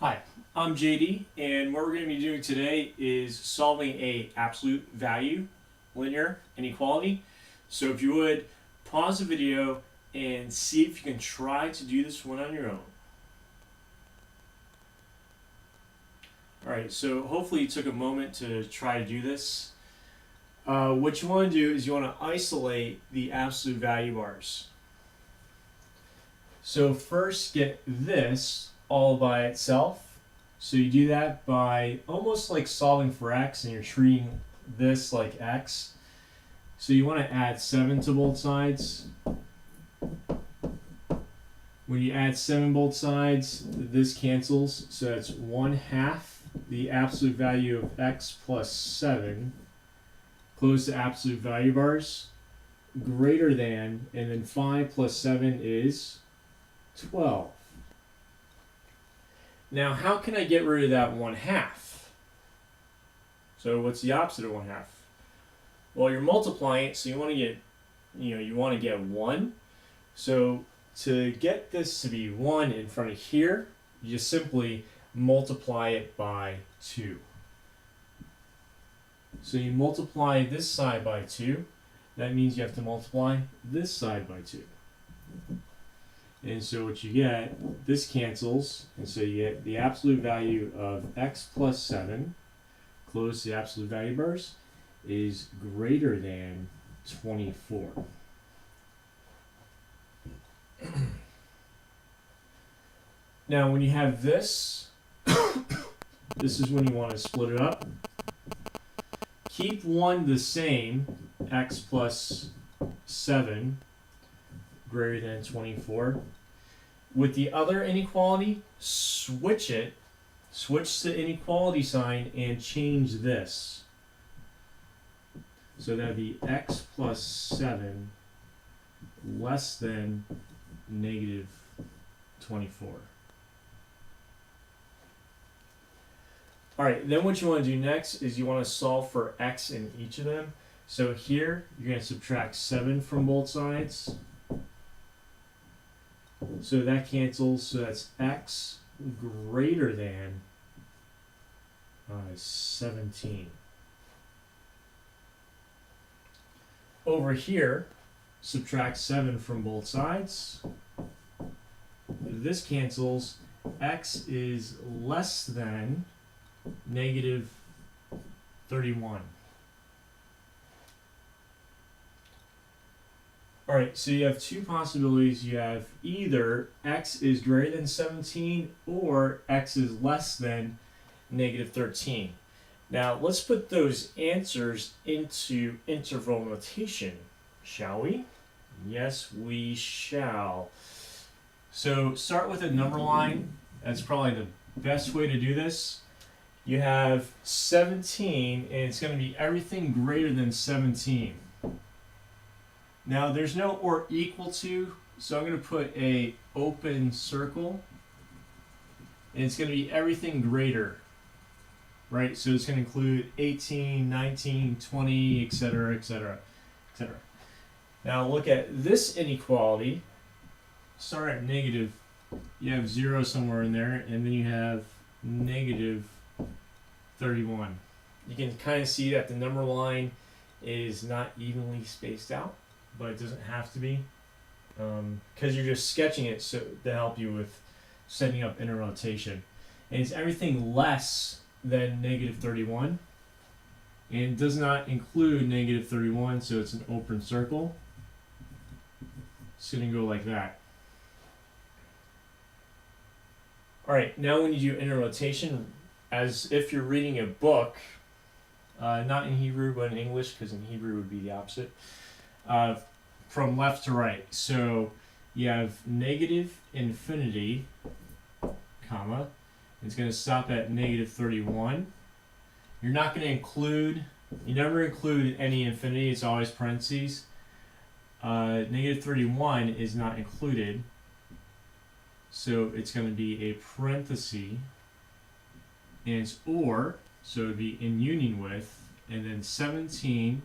Hi, I'm JD, and what we're going to be doing today is solving a absolute value linear inequality. So if you would, pause the video and see if you can try to do this one on your own. Alright, so hopefully you took a moment to try to do this. What you want to do is you want to isolate the absolute value bars. So first get this all by itself. So you do that by almost like solving for x, and you're treating this like x. So you want to add 7 to both sides. When you add 7 both sides, this cancels. So that's 1/2 the absolute value of x plus 7. Close the absolute value bars. Greater than, and then 5 plus 7 is 12. Now, how can I get rid of that 1/2? So what's the opposite of 1/2? Well, you're multiplying it, so you want to get, you want to get 1. So to get this to be 1 in front of here, you just simply multiply it by 2. So you multiply this side by 2. That means you have to multiply this side by 2. And so what you get, this cancels, and so you get the absolute value of x plus 7, close the absolute value bars, is greater than 24. Now when you have this, this is when you want to split it up. Keep 1 the same, x plus 7, greater than 24. With the other inequality, switch it, switch the inequality sign and change this. So that would be x plus 7 less than negative 24. Alright, then what you want to do next is you want to solve for x in each of them. So here, you're going to subtract 7 from both sides. So that cancels, so that's x greater than 17. Over here, subtract 7 from both sides. This cancels, x is less than negative 31. Alright, so you have two possibilities. You have either x is greater than 17 or x is less than negative 13. Now let's put those answers into interval notation, shall we? Yes, we shall. So start with a number line. That's probably the best way to do this. You have 17, and it's going to be everything greater than 17. Now there's no or equal to, so I'm going to put a open circle, and it's going to be everything greater, right? So it's going to include 18, 19, 20, etc., etc., etc. Now look at this inequality. Start at negative, you have 0 somewhere in there, and then you have negative 31. You can kind of see that the number line is not evenly spaced out, but it doesn't have to be, because you're just sketching it so to help you with setting up interrotation. And it's everything less than negative 31, and it does not include negative 31, so it's an open circle. It's going to go like that. Alright, now when you do interrotation, as if you're reading a book, not in Hebrew but in English, because in Hebrew would be the opposite. From left to right. So you have negative infinity, comma. It's going to stop at negative 31. You're not going to include, you never include any infinity, it's always parentheses. Negative 31 is not included. So it's going to be a parenthesis, and it's or, so it would be in union with, and then 17,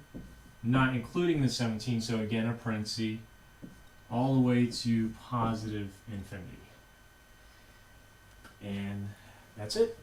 not including the 17, so again a parenthesis, all the way to positive infinity. And That's it.